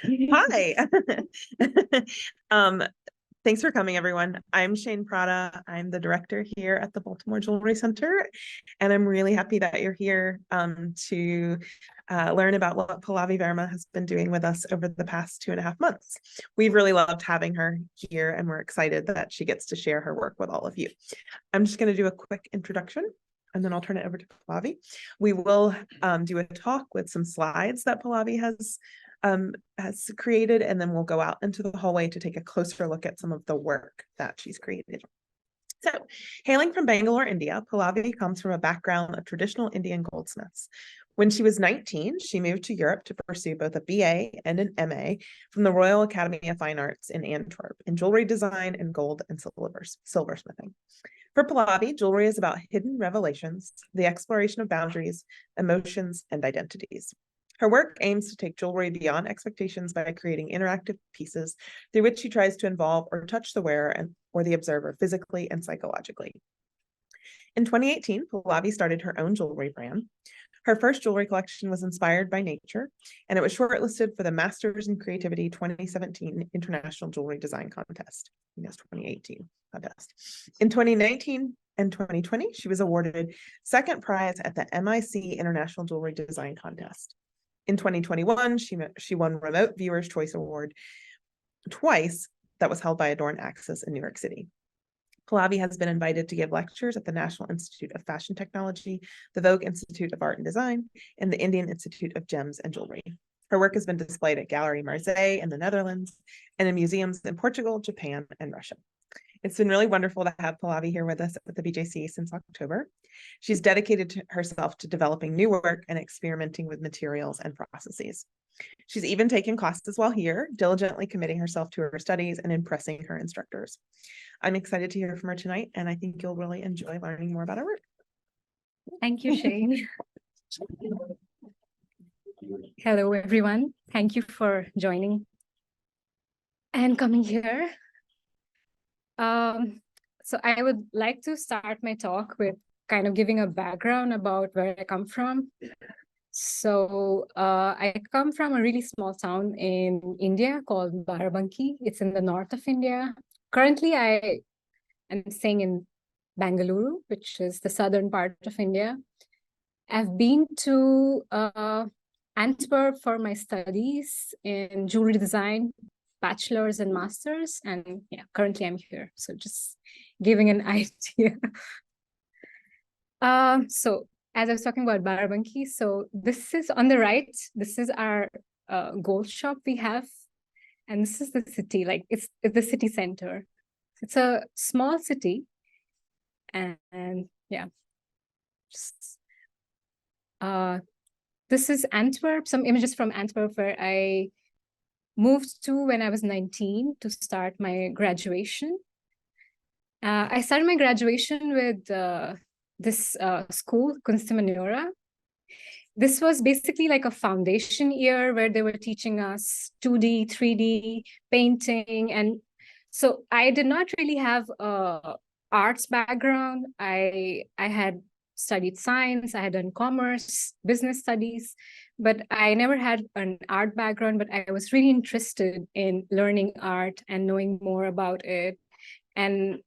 Hi. um, Thanks for coming, everyone. I'm Shane Prada. I'm the director here at the Baltimore Jewelry Center, and I'm really happy that you're here to learn about what Pallavi Verma has been doing with us over the past 2.5 months. We've really loved having her here, and we're excited that she gets to share her work with all of you. I'm just going to do a quick introduction, and then I'll turn it over to Pallavi. We will do a talk with some slides that Pallavi has created, and then we'll go out into the hallway to take a closer look at some of the work that she's created. So, hailing from Bangalore, India, Pallavi comes from a background of traditional Indian goldsmiths. When she was 19, she moved to Europe to pursue both a BA and an MA from the Royal Academy of Fine Arts in Antwerp in jewelry design and gold and silversmithing. For Pallavi, jewelry is about hidden revelations, the exploration of boundaries, emotions, and identities. Her work aims to take jewelry beyond expectations by creating interactive pieces through which she tries to involve or touch the wearer or the observer physically and psychologically. In 2018, Pallavi started her own jewelry brand. Her first jewelry collection was inspired by nature, and it was shortlisted for the Masters in Creativity 2017 International Jewelry Design Contest. I think that's 2018 contest. In 2019 and 2020, she was awarded second prize at the MIC International Jewelry Design Contest. In 2021, she won Remote Viewers' Choice Award twice that was held by Adorn Access in New York City. Pallavi has been invited to give lectures at the National Institute of Fashion Technology, the Vogue Institute of Art and Design, and the Indian Institute of Gems and Jewelry. Her work has been displayed at Gallery Marseille in the Netherlands and in museums in Portugal, Japan, and Russia. It's been really wonderful to have Pallavi here with us at the BJC since October. She's dedicated herself to developing new work and experimenting with materials and processes. She's even taken classes while here, diligently committing herself to her studies and impressing her instructors. I'm excited to hear from her tonight, and I think you'll really enjoy learning more about her work. Thank you, Shane. Hello, everyone. Thank you for joining and coming here. So I would like to start my talk with kind of giving a background about where I come from. So I come from a really small town in India called Barabanki. It's in the north of India. Currently, I am staying in Bangalore, which is the southern part of India. I've been to Antwerp for my studies in jewelry design, bachelor's and master's, and yeah, currently I'm here. So just giving an idea. So as I was talking about Barabanki, so this is on the right. This is our gold shop we have, and this is the city. Like it's the city center. It's a small city, and yeah. Just, this is Antwerp. Some images from Antwerp where I moved to when I was 19 to start my graduation. I started my graduation with this school, Kunstmanöre. This was basically like a foundation year where they were teaching us 2D, 3D painting. And so I did not really have a arts background. I had studied science, I had done commerce, business studies, but I never had an art background, but I was really interested in learning art and knowing more about it. And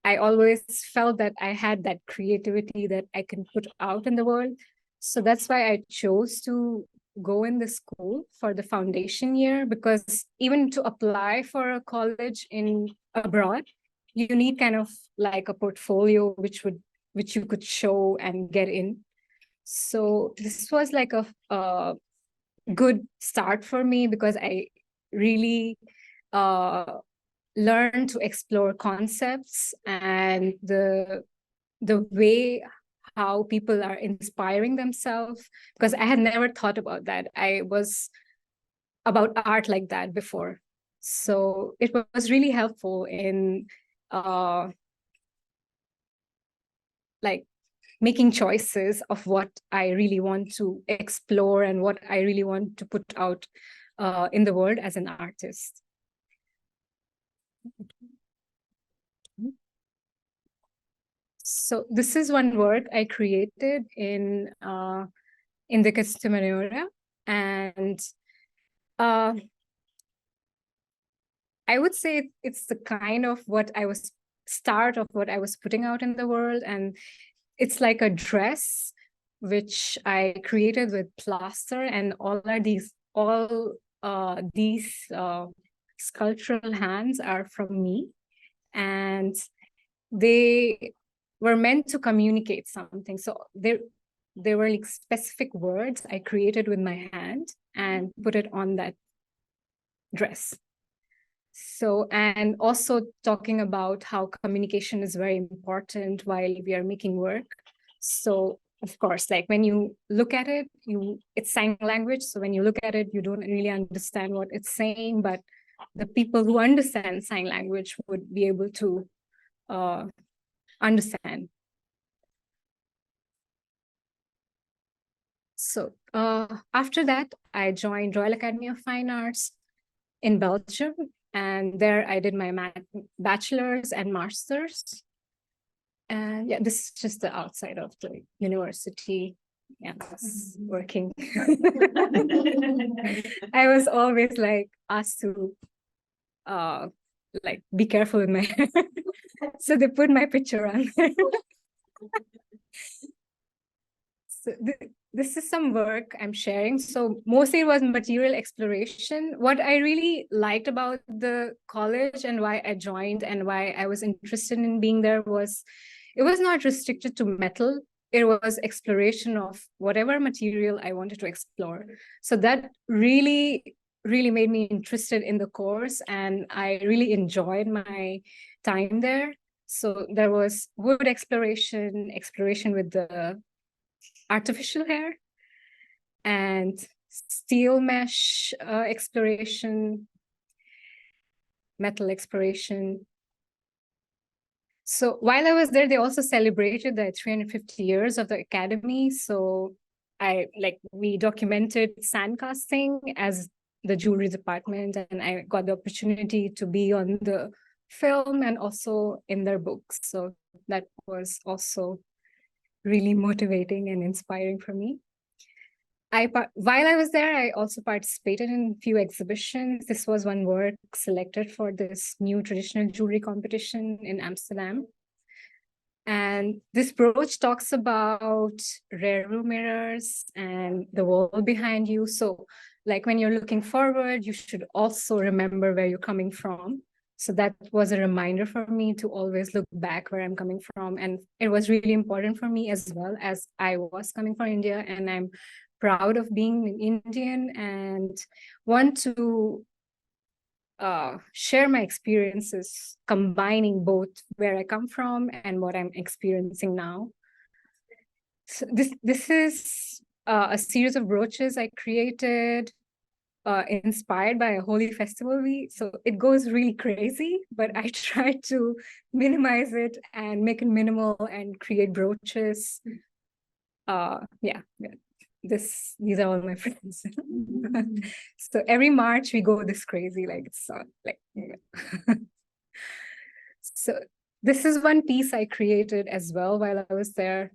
I always felt that I had that creativity that I can put out in the world. So that's why I chose to go in the school for the foundation year, because even to apply for a college in abroad, you need kind of like a portfolio which you could show and get in. So this was like a good start for me, because I really learned to explore concepts and the way how people are inspiring themselves, because I had never thought about that. I was about art like that before. So it was really helpful in like making choices of what I really want to explore and what I really want to put out in the world as an artist. So this is one work I created in the Kunstmanöre, and I would say it's the kind of start of what I was putting out in the world. And it's like a dress which I created with plaster, and all these sculptural hands are from me, and they were meant to communicate something. So they were like specific words I created with my hand and put it on that dress. So, and also talking about how communication is very important while we are making work. So of course, like when you look at it, it's sign language. So when you look at it, you don't really understand what it's saying, but the people who understand sign language would be able to understand. So after that, I joined Royal Academy of Fine Arts in Belgium. And there I did my bachelor's and master's. And yeah, this is just the outside of the university. Yeah, working. I was always like asked to like be careful with my hair. So they put my picture on there. So this is some work I'm sharing. So mostly it was material exploration. What I really liked about the college and why I joined and why I was interested in being there was, it was not restricted to metal. It was exploration of whatever material I wanted to explore. So that really, really made me interested in the course, and I really enjoyed my time there. So there was wood exploration with the artificial hair, and steel mesh exploration, metal exploration. So while I was there, they also celebrated the 350 years of the academy. So we documented sand casting as the jewelry department, and I got the opportunity to be on the film and also in their books. So that was also really motivating and inspiring for me. While I was there, I also participated in a few exhibitions. This was one work selected for this new traditional jewelry competition in Amsterdam. And this brooch talks about rear view mirrors and the wall behind you. So like when you're looking forward, you should also remember where you're coming from. So that was a reminder for me to always look back where I'm coming from. And it was really important for me as well, as I was coming from India, and I'm proud of being an Indian and want to share my experiences, combining both where I come from and what I'm experiencing now. So this is a series of brooches I created, inspired by a holy festival week. So it goes really crazy, but I try to minimize it and make it minimal and create brooches. Yeah. These are all my friends. So every March we go this crazy, like it's like yeah. So this is one piece I created as well while I was there.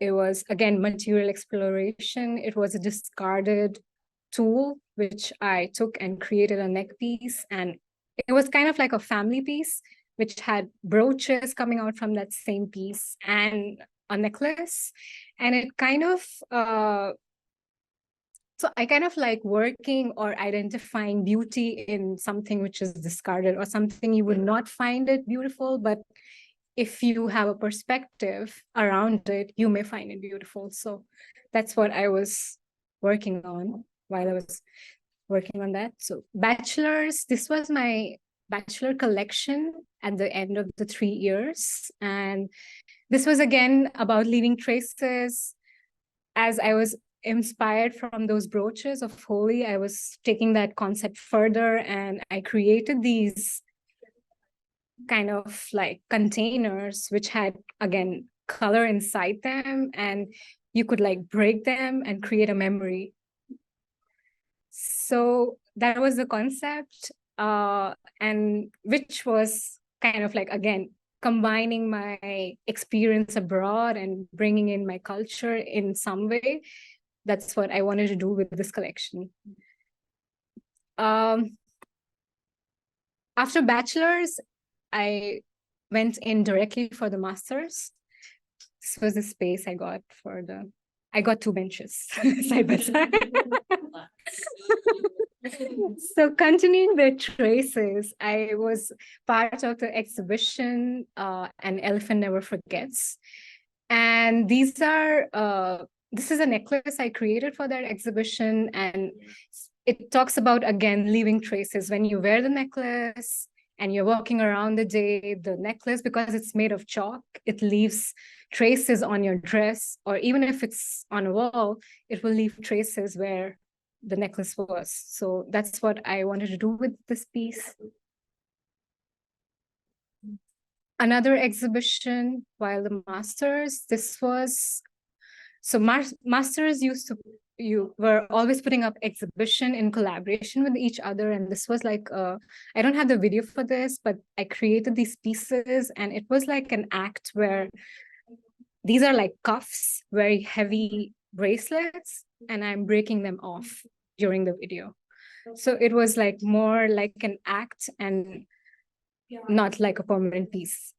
It was again material exploration. It was a discarded tool which I took and created a neck piece, and it was kind of like a family piece which had brooches coming out from that same piece and a necklace. And it kind of so I kind of like working or identifying beauty in something which is discarded or something you would not find it beautiful, but if you have a perspective around it, you may find it beautiful. So that's what I was working on while I was working on that. So bachelor's, this was my bachelor collection at the end of the 3 years. And this was again about leaving traces. As I was inspired from those brooches of Holi, I was taking that concept further, and I created these kind of like containers which had again color inside them, and you could like break them and create a memory. So that was the concept, and which was kind of like again combining my experience abroad and bringing in my culture in some way. That's what I wanted to do with this collection. After bachelor's, I went in directly for the master's. This was the space I got I got 2 benches side by side. So continuing the traces, I was part of the exhibition, An Elephant Never Forgets. And this is a necklace I created for that exhibition. And it talks about, again, leaving traces. When you wear the necklace and you're walking around the necklace, because it's made of chalk, it leaves traces on your dress, or even if it's on a wall, it will leave traces where the necklace was. So that's what I wanted to do with this piece. Another exhibition while the masters, masters you were always putting up exhibition in collaboration with each other. And this was like, I don't have the video for this, but I created these pieces, and it was like an act where these are like cuffs, very heavy bracelets, and I'm breaking them off during the video. So it was like more like an act and not like a permanent piece.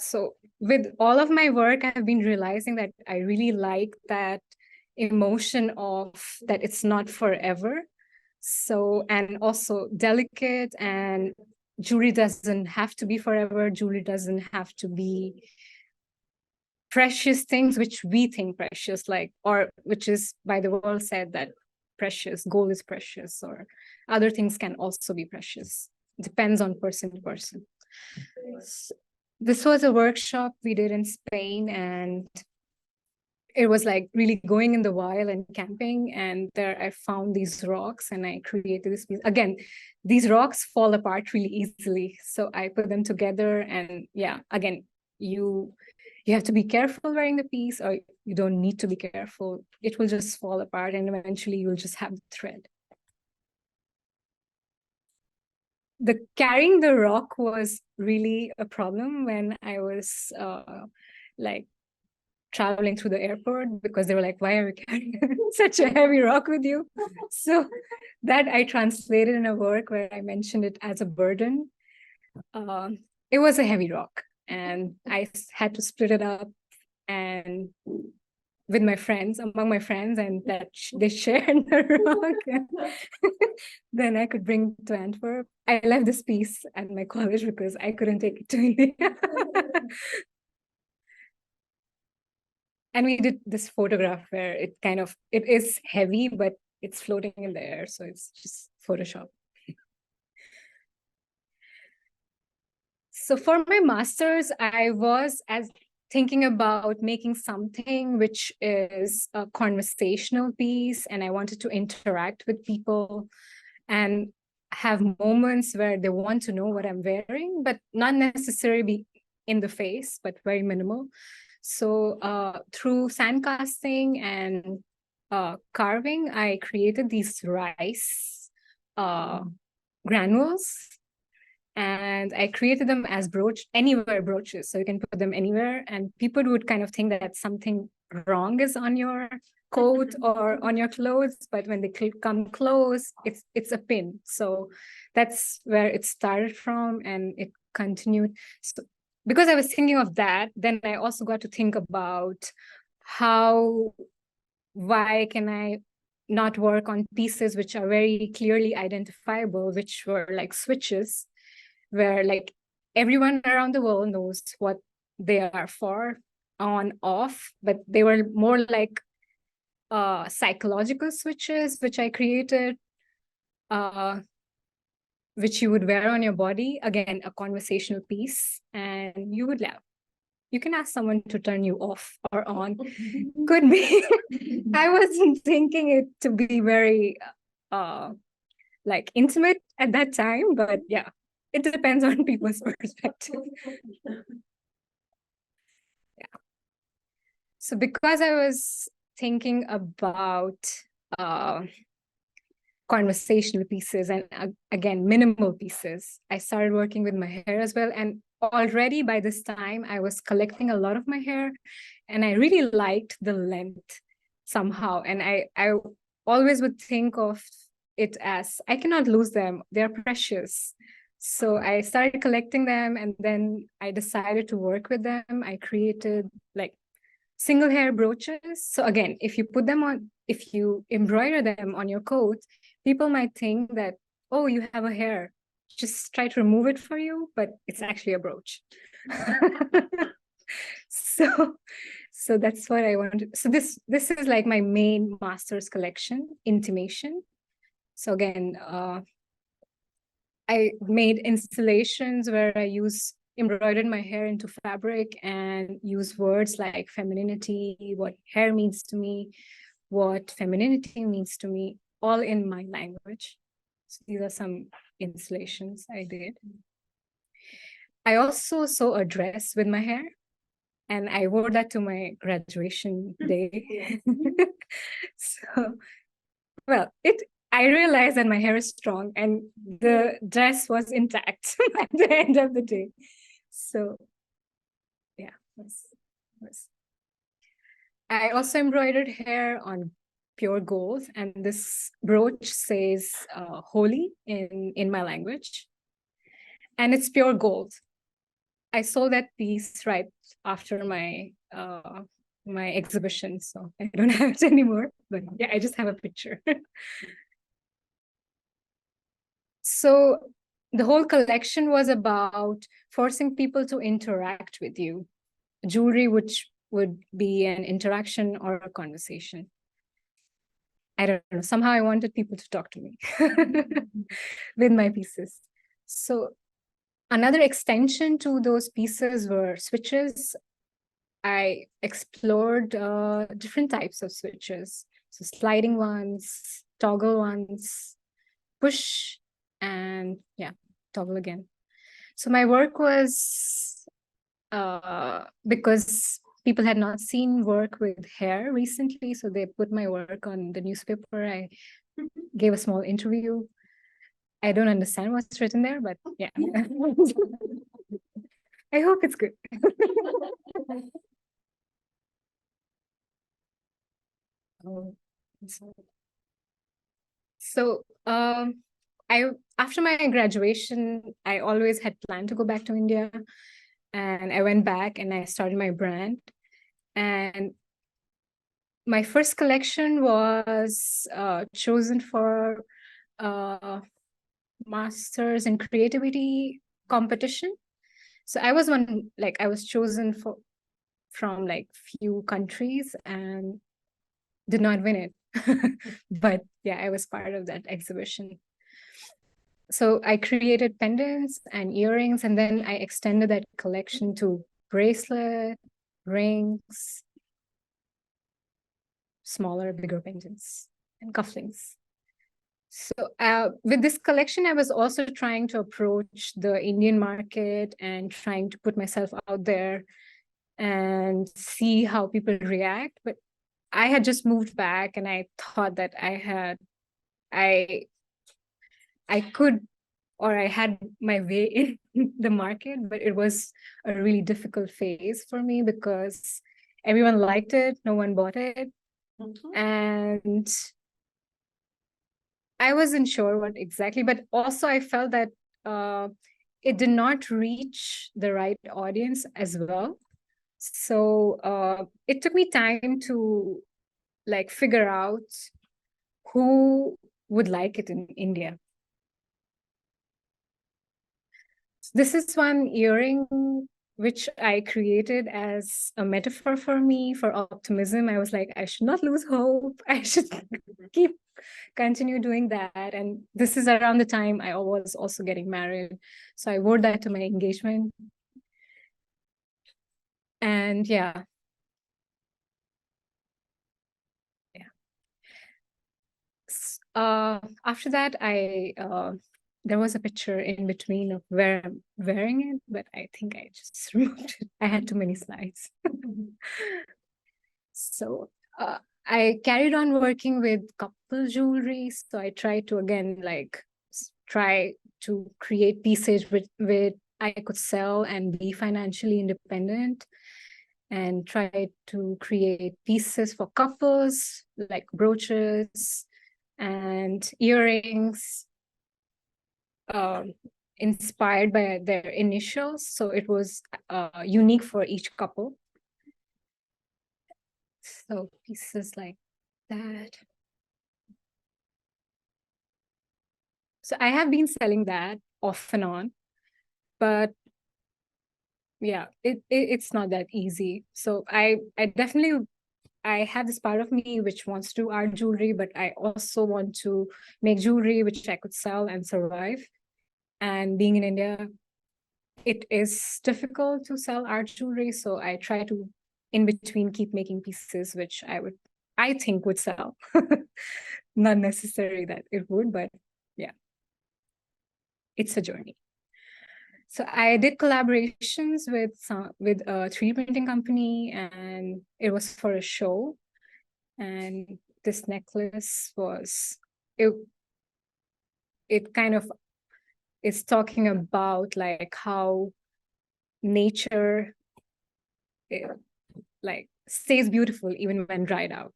So with all of my work, I've been realizing that I really like that emotion of that it's not forever. So, and also delicate, and jewelry doesn't have to be forever. Jewelry doesn't have to be precious things which we think precious, like, or which is by the world said that precious, gold is precious, or other things can also be precious. Depends on person to person. This was a workshop we did in Spain, and it was like really going in the wild and camping. And there I found these rocks and I created this piece. Again, these rocks fall apart really easily. So I put them together, and yeah, again, you have to be careful wearing the piece, or you don't need to be careful. It will just fall apart, and eventually you'll just have the thread. The carrying the rock was really a problem when I was like traveling through the airport, because they were like, why are you carrying such a heavy rock with you? So that I translated in a work where I mentioned it as a burden. It was a heavy rock, and I had to split it up and with my friends, among my friends, and that they shared the rock. Then I could bring it to Antwerp. I left this piece at my college because I couldn't take it to India. And we did this photograph where it is heavy, but it's floating in the air. So it's just Photoshop. So for my master's, I was thinking about making something which is a conversational piece, and I wanted to interact with people and have moments where they want to know what I'm wearing, but not necessarily be in the face, but very minimal. So through sand casting and carving, I created these rice granules, and I created them as anywhere brooches. So you can put them anywhere, and people would kind of think that something wrong is on your coat or on your clothes, but when they come close, it's a pin. So that's where it started from, and it continued. So because I was thinking of that, then I also got to think about why can I not work on pieces which are very clearly identifiable, which were like switches, where like everyone around the world knows what they are for, on, off, but they were more like psychological switches, which I created, which you would wear on your body. Again, a conversational piece, and you would laugh. You can ask someone to turn you off or on. Could be. I wasn't thinking it to be very like intimate at that time, but yeah, it depends on people's perspective. Yeah. So because I was thinking about conversational pieces and again, minimal pieces, I started working with my hair as well. And already by this time, I was collecting a lot of my hair, and I really liked the length somehow. And I always would think of it as, I cannot lose them. They're precious. So I started collecting them, and then I decided to work with them. I created like single hair brooches. So again, if you embroider them on your coat, people might think that, oh, you have a hair, just try to remove it for you, but it's actually a brooch. So that's what I wanted. So this is like my main master's collection, intimation. So again, I made installations where I embroidered my hair into fabric and use words like femininity, what hair means to me, what femininity means to me, all in my language. So these are some installations I did. I also sew a dress with my hair, and I wore that to my graduation day. So, well, I realized that my hair is strong and the dress was intact at the end of the day. So yeah, I also embroidered hair on pure gold, and this brooch says holy in my language, and it's pure gold. I sold that piece right after my my exhibition, so I don't have it anymore, but yeah, I just have a picture. So the whole collection was about forcing people to interact with you. Jewelry, which would be an interaction or a conversation. I don't know, somehow I wanted people to talk to me with my pieces. So another extension to those pieces were switches. I explored different types of switches. So sliding ones, toggle ones, push, and yeah, toggle again. So my work was, because people had not seen work with hair recently, so they put my work on the newspaper. I gave a small interview. I don't understand what's written there, but yeah. I hope it's good. So after my graduation, I always had planned to go back to India, and I went back and I started my brand. And my first collection was chosen for Masters in Creativity competition. So I was chosen from like few countries and did not win it. But yeah, I was part of that exhibition. So I created pendants and earrings, and then I extended that collection to bracelet, rings, smaller, bigger pendants, and cufflinks. So with this collection, I was also trying to approach the Indian market and trying to put myself out there and see how people react. But I had just moved back, and I thought that I could, or I had my way in the market, but it was a really difficult phase for me because everyone liked it, no one bought it. And I wasn't sure what exactly, but also I felt that it did not reach the right audience as well. So it took me time to like figure out who would like it in India. This is one earring which I created as a metaphor for me, for optimism. I was like, I should not lose hope. I should continue doing that. And this is around the time I was also getting married. So I wore that to my engagement. And yeah. After that, there was a picture in between of where I'm wearing it, but I think I just removed it. I had too many slides. So I carried on working with couple jewelry. So I tried to, again, like try to create pieces with I could sell and be financially independent, and try to create pieces for couples like brooches and earrings. inspired by their initials. So it was unique for each couple. So pieces like that. So I have been selling that off and on, but yeah, it's not that easy. So I definitely, I have this part of me which wants to do art jewelry, but I also want to make jewelry which I could sell and survive. And being in India, it is difficult to sell art jewelry. So I try to, in between, keep making pieces which I think would sell. Not necessary that it would, but yeah, it's a journey. So I did collaborations with a 3D printing company, and it was for a show. And this necklace was, it kind of is talking about like how nature like stays beautiful even when dried out.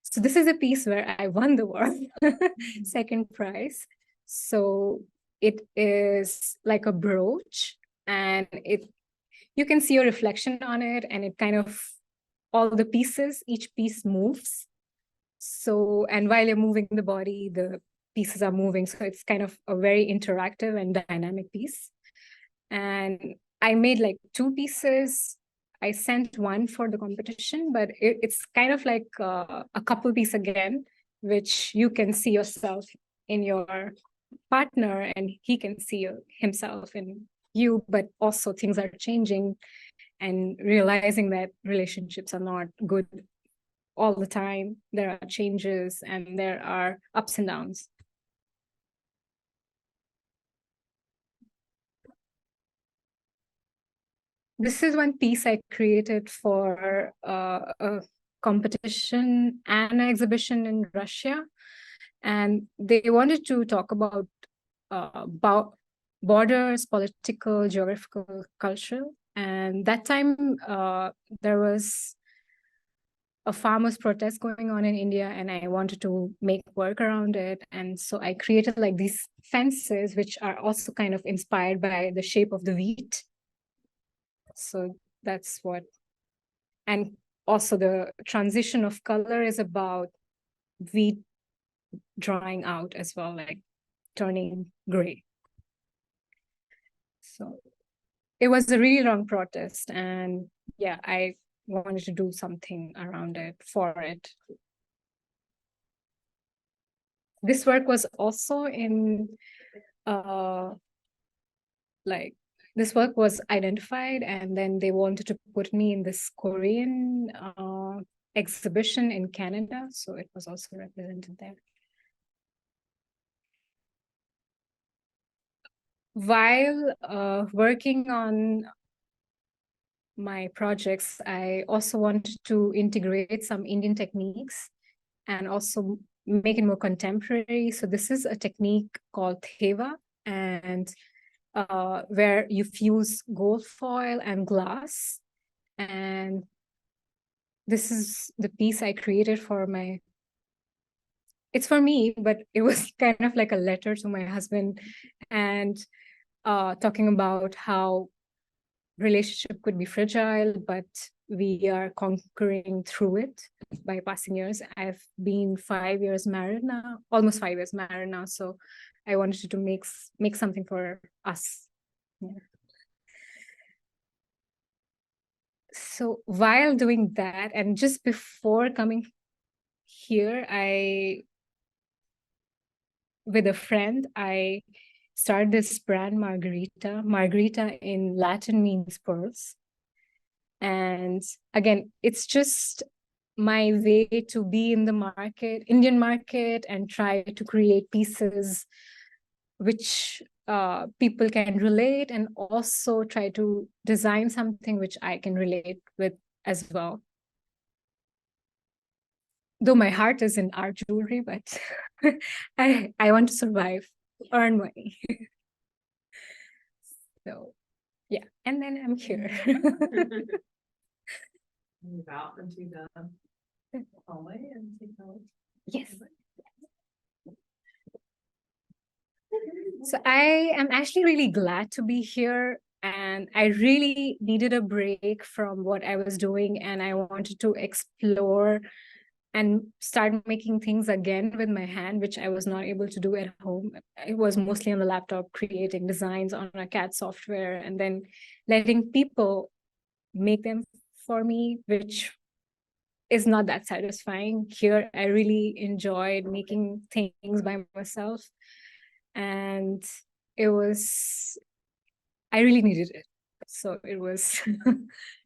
So this is a piece where I won the award, second prize. So it is like a brooch, and you can see a reflection on it, and it kind of, all the pieces, each piece moves. So, and while you're moving the body, the pieces are moving. So it's kind of a very interactive and dynamic piece. And I made like 2 pieces. I sent one for the competition, but it's kind of like a couple piece again, which you can see yourself in your partner, and he can see himself in you, but also things are changing, and realizing that relationships are not good all the time. There are changes and there are ups and downs. This is one piece I created for a competition and an exhibition in Russia. And they wanted to talk about borders, political, geographical, cultural. And that time there was a farmers' protest going on in India, and I wanted to make work around it. And so I created like these fences, which are also kind of inspired by the shape of the wheat. So that's what, and also the transition of color is about wheat drying out as well, like turning gray. So it was a really long protest, and yeah, I wanted to do something around it, for it. This work was also in like, this work was identified, and then they wanted to put me in this Korean exhibition in Canada. So it was also represented there. While working on my projects, I also wanted to integrate some Indian techniques and also make it more contemporary. So this is a technique called Theva, and where you fuse gold foil and glass. And this is the piece I created for it's for me, but it was kind of like a letter to my husband, and talking about how relationship could be fragile, but we are conquering through it by passing years. I've been 5 years married now, almost 5 years married now. So I wanted to make something for us. Yeah. So while doing that, and just before coming here, with a friend, I started this brand, Margarita. Margarita in Latin means pearls. And again, it's just my way to be in the market, Indian market, and try to create pieces which people can relate, and also try to design something which I can relate with as well. Though my heart is in art jewelry, but I want to survive, earn money. So yeah, and then I'm here. Move out into the hallway and take notes. Yes. So I am actually really glad to be here, and I really needed a break from what I was doing, and I wanted to explore and start making things again with my hand, which I was not able to do at home. It was mostly on the laptop, creating designs on a CAD software, and then letting people make them for me, which is not that satisfying. Here, I really enjoyed making things by myself, and I really needed it. So it was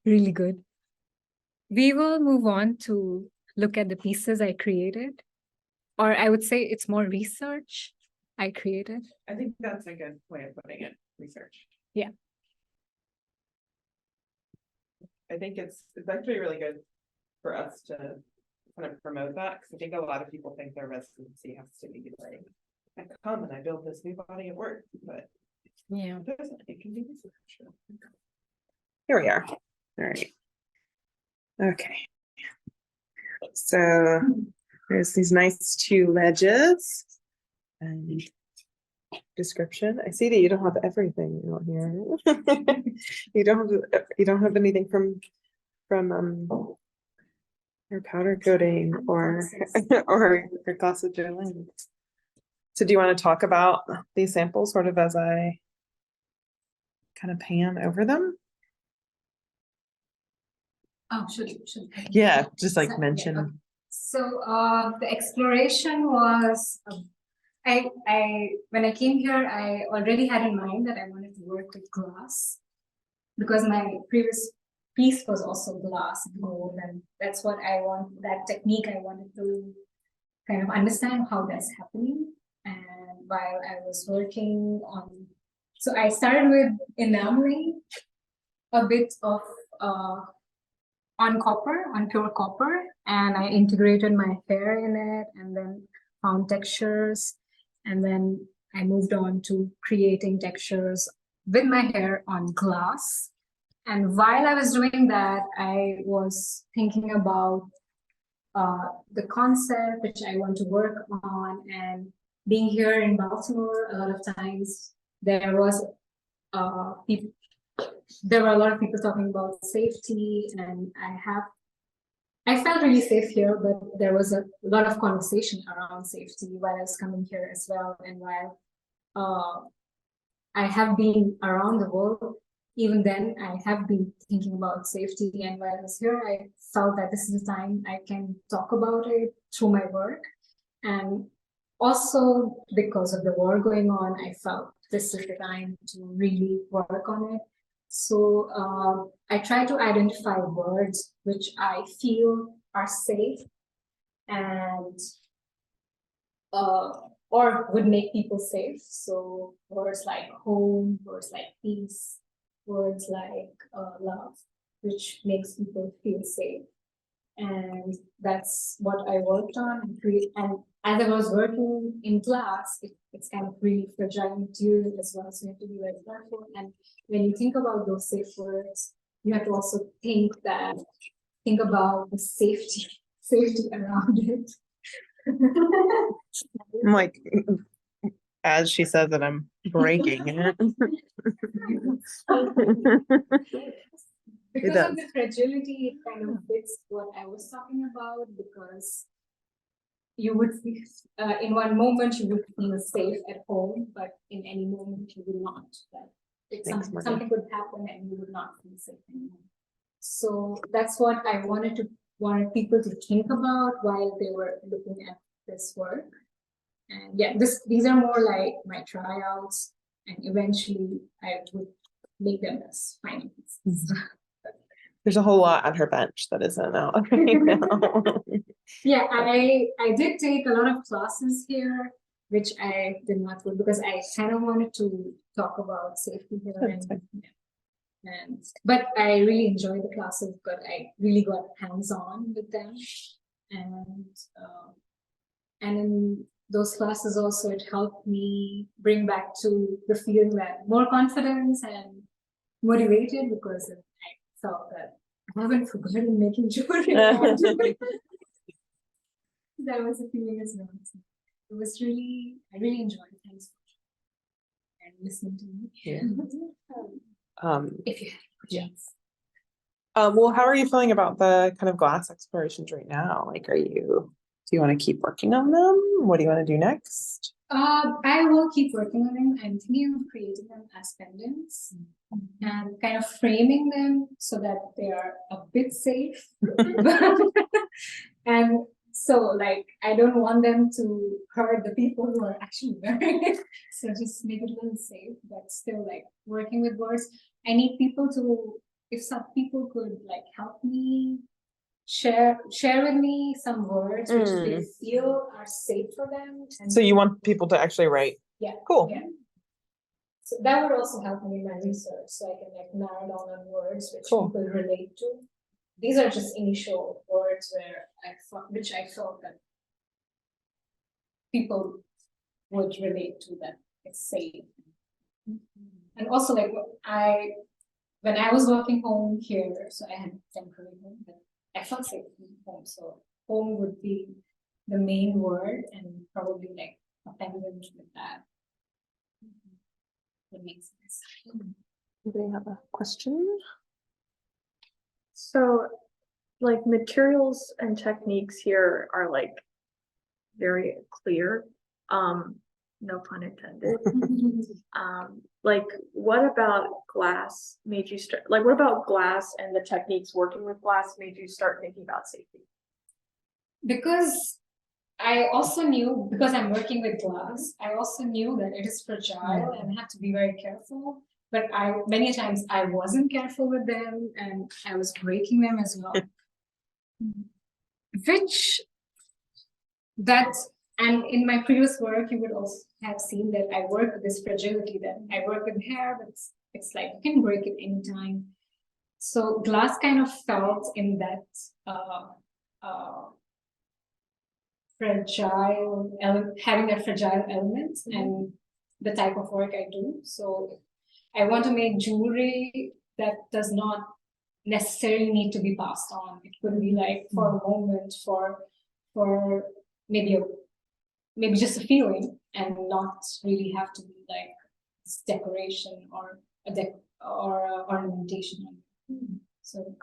really good. We will move on to look at the pieces I created, or I would say it's more research I created. I think that's a good way of putting it, research. Yeah. I think it's actually really good for us to kind of promote that, because I think a lot of people think their residency has to be like, I come and I build this new body of work, but Yeah. it doesn't. It can be research. Here we are. All right. Okay. So there's these nice two ledges and description. I see that you don't have everything out here. You don't have anything from your powder coating or or your glass of Jewellery. So do you want to talk about these samples sort of as I kind of pan over them? Oh, should Yeah, just like mention. Yeah, okay. So the exploration was, when I came here, I already had in mind that I wanted to work with glass, because my previous piece was also glass and gold, and that's what I want, that technique I wanted to kind of understand how that's happening. And while I was working on, so I started with enameling a bit of on pure copper, and I integrated my hair in it, and then found textures, and then I moved on to creating textures with my hair on glass. And while I was doing that, I was thinking about the concept which I want to work on. And being here in Baltimore, a lot of times there were a lot of people talking about safety, and I felt really safe here, but there was a lot of conversation around safety while I was coming here as well. And while I have been around the world, even then I have been thinking about safety. And while I was here, I felt that this is the time I can talk about it through my work. And also because of the war going on, I felt this is the time to really work on it. So I try to identify words which I feel are safe and or would make people safe. So words like home, words like peace, words like love, which makes people feel safe. And that's what I worked on and create. And as I was working in class, it's kind of really fragile material as well, so you have to be very careful. And when you think about those safe words, you have to also think about the safety around it. I'm like, as she says that I'm breaking it. Because of the fragility, it kind of fits what I was talking about, because you would feel, in one moment you would feel safe at home, but in any moment you will not. That something could happen and you would not feel safe anymore. So that's what I wanted people to think about while they were looking at this work. And yeah, these are more like my tryouts, and eventually I would make them as final pieces. There's a whole lot on her bench that isn't out right now. Yeah, I did take a lot of classes here, which I did not do because I kind of wanted to talk about safety here. But I really enjoyed the classes, but I really got hands-on with them. And in those classes also, it helped me bring back to the feeling that more confidence and motivated, because I felt that I haven't forgotten making jewelry. That was a feeling as well. It was I really enjoyed it. Thanks. listening to me. Yeah. If you have questions. Well, how are you feeling about the kind of glass explorations right now? Like, do you want to keep working on them? What do you want to do next? I will keep working on them. I'm thinking of creating them as pendants and kind of framing them so that they are a bit safe. And so, like, I don't want them to hurt the people who are actually wearing it. So just make it a little safe, but still, like, working with words. I need people to, if some people could, like, help me share with me some words which they feel are safe for them. And So you want people to actually write? Yeah. Cool. Yeah. So that would also help me in my research, so I can like narrow down on words which Cool. people relate to. These are just initial words where I felt that people would relate to, that it's safe. And also, like, when I was working home here, so I had temporary home, but I felt safe in home. So home would be the main word, and probably like a pendant with that. That makes sense. Anybody have a question? So, like, materials and techniques here are like very clear. No pun intended. Like, what about glass made you start? Like, what about glass and the techniques working with glass made you start thinking about safety? Because I also knew, because I'm working with glass, I also knew that it is fragile and I have to be very careful. But many times I wasn't careful with them and I was breaking them as well. And in my previous work, you would also have seen that I work with this fragility, that I work with hair, but it's like you can break it anytime. So glass kind of felt in that fragile, having a fragile element and the type of work I do. So I want to make jewelry that does not necessarily need to be passed on. It could be like for a moment, for maybe just a feeling, and not really have to be like this decoration or ornamentation. So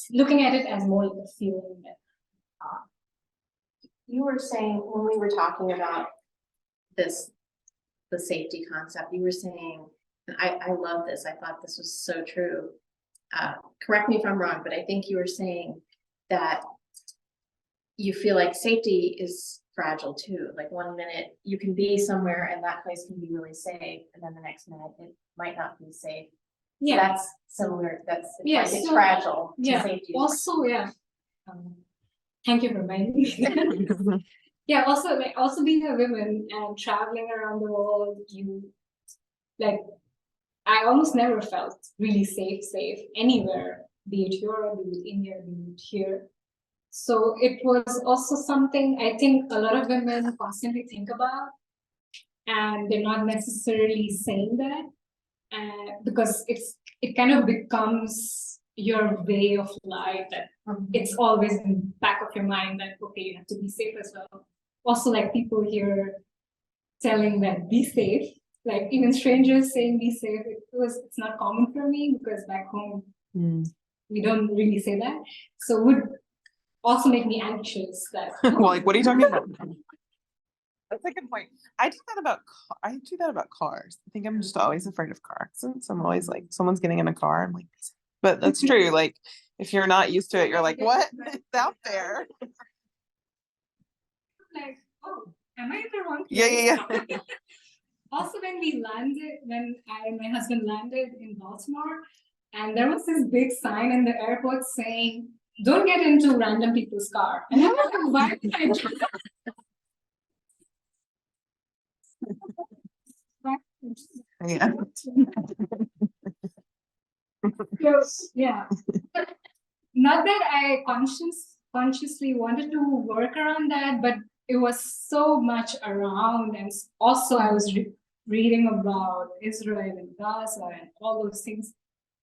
looking at it as more like a feeling that. You were saying when we were talking about the safety concept, you were saying, and I love this, I thought this was so true. Correct me if I'm wrong, but I think you were saying that you feel like safety is fragile too. Like one minute you can be somewhere and that place can be really safe, and then the next minute it might not be safe. Yeah, so that's similar. It's fragile. Yeah. Safety also, yeah. Thank you for reminding me. Yeah. Also being a woman and traveling around the world, I almost never felt really safe anywhere, be it Europe, be it India, be it here. So it was also something I think a lot of women constantly think about, and they're not necessarily saying that, because it kind of becomes your way of life, that it's always in the back of your mind that, okay, you have to be safe as well. Also, like people here telling that be safe, like even strangers saying be safe, it's not common for me, because back home we don't really say that. So it would also make me anxious that Well, like, what are you talking about? That's a good point. I do that about cars. I think I'm just always afraid of car accidents. I'm always like, someone's getting in a car, I'm like, but that's true. Like, if you're not used to it, you're like, what? It's out there. Like, oh, am I in the wrong place? Yeah. Also, when my husband landed in Baltimore, and there was this big sign in the airport saying, "Don't get into random people's car." And I was like, why did I do that? Yeah. So, yeah. Not that I consciously wanted to work around that, but it was so much around. And also I was reading about Israel and Gaza and all those things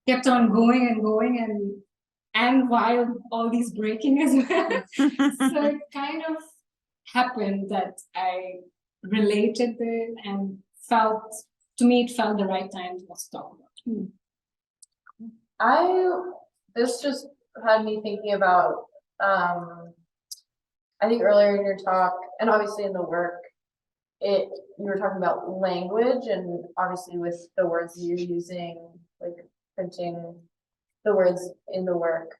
kept on going and going, and while all these breaking as well. So it kind of happened that I related it and felt to me, it felt the right time to talk about. This just had me thinking about, I think earlier in your talk, and obviously in the work, you were talking about language, and obviously with the words you're using, like printing the words in the work.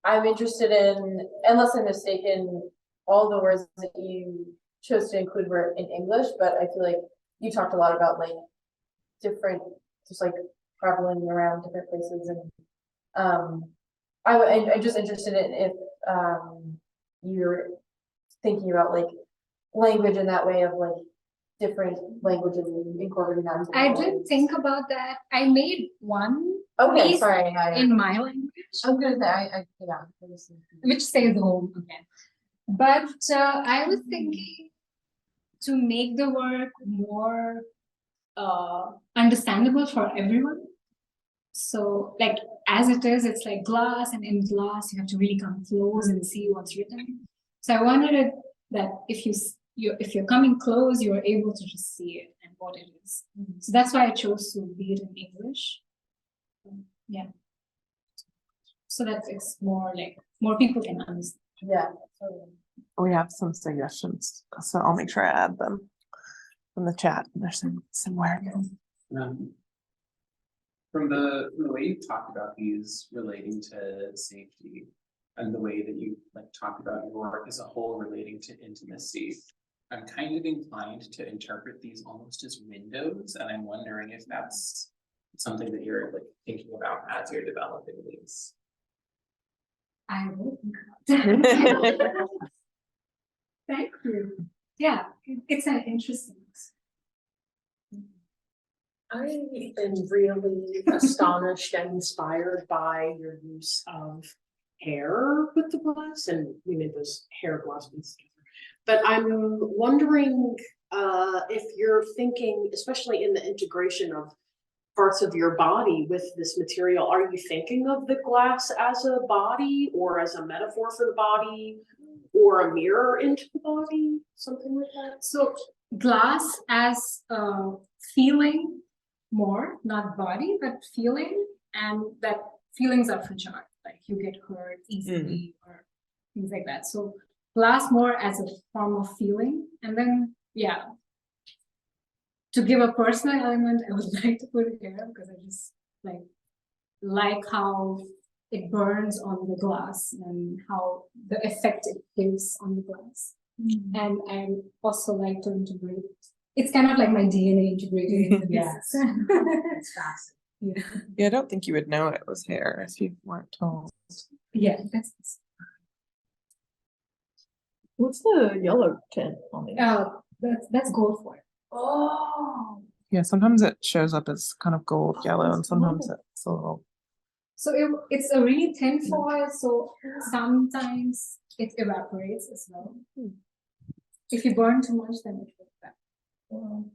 I'm interested in, unless I'm mistaken, all the words that you chose to include were in English, but I feel like you talked a lot about like different, just like traveling around different places, and I'm just interested in if you're thinking about like language in that way of like different languages and incorporating that. I did think about that. I made one Okay, piece sorry. in my language, I was gonna say which says home again. But I was thinking to make the work more understandable for everyone. So like as it is, it's like glass, and in glass you have to really come close and see what's written. So I wanted it that if you're coming close, you're able to just see it and what it is. So that's why I chose to be it in English. Yeah. So that it's more like more people can understand. Yeah. We have some suggestions, so I'll make sure I add them in the chat. There's somewhere. From the way you talked about these relating to safety, and the way that you like talked about your work as a whole relating to intimacy, I'm kind of inclined to interpret these almost as windows, and I'm wondering if that's something that you're like thinking about as you're developing these. I will think about that. Thank you. Yeah, it's an interesting. I've been really astonished and inspired by your use of hair with the glass, and we made those hair glass pieces together. But I'm wondering if you're thinking, especially in the integration of parts of your body with this material, are you thinking of the glass as a body or as a metaphor for the body or a mirror into the body, something like that? So glass as feeling more, not body, but feeling, and that feelings are fragile, like you get hurt easily or things like that. So glass more as a form of feeling, and then yeah, to give a personal element, I would like to put hair because I just like how it burns on the glass and how the effect it gives on the glass. And I also like to integrate. It's kind of like my DNA integrated in the Yes. pieces. It's fascinating. Yeah. Yeah, I don't think you would know it was hair if you weren't told. Yeah, that's What's the yellow tint on the? that's gold foil. Oh. Yeah, sometimes it shows up as kind of gold yellow, and sometimes it's a little. So it's a really thin foil, so sometimes it evaporates as well. If you burn too much, then it will evaporate.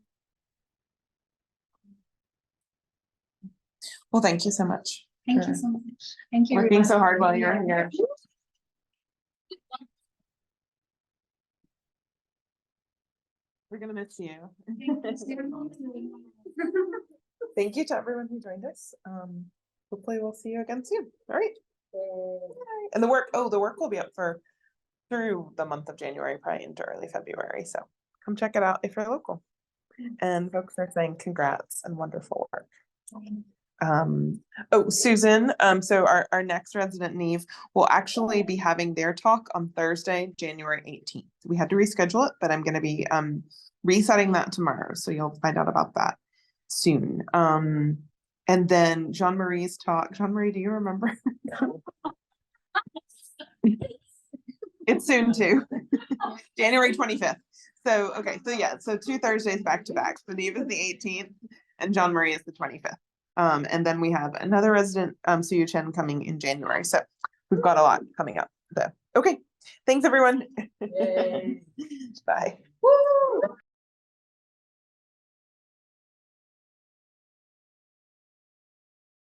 Well, thank you so much. Thank for you so much. Thank you. working so everyone. hard while you're here. We're gonna miss you. Thank you to everyone who joined us. Hopefully we'll see you again soon. All right. Bye. And the work will be up through the month of January, probably into early February. So come check it out if you're local. And folks are saying congrats and wonderful work. Oh, Susan, so our next resident, Neve, will actually be having their talk on Thursday, January 18th. We had to reschedule it, but I'm going to be resetting that tomorrow, so you'll find out about that soon. And then Jean-Marie's talk. Jean-Marie, do you remember? It's soon too. January 25th. So okay, so yeah, so 2 Thursdays back to back. So Neve is the 18th and Jean-Marie is the 25th. And then we have another resident, Suyu Chen, coming in January. So we've got a lot coming up. So okay, thanks everyone. Bye. Woo!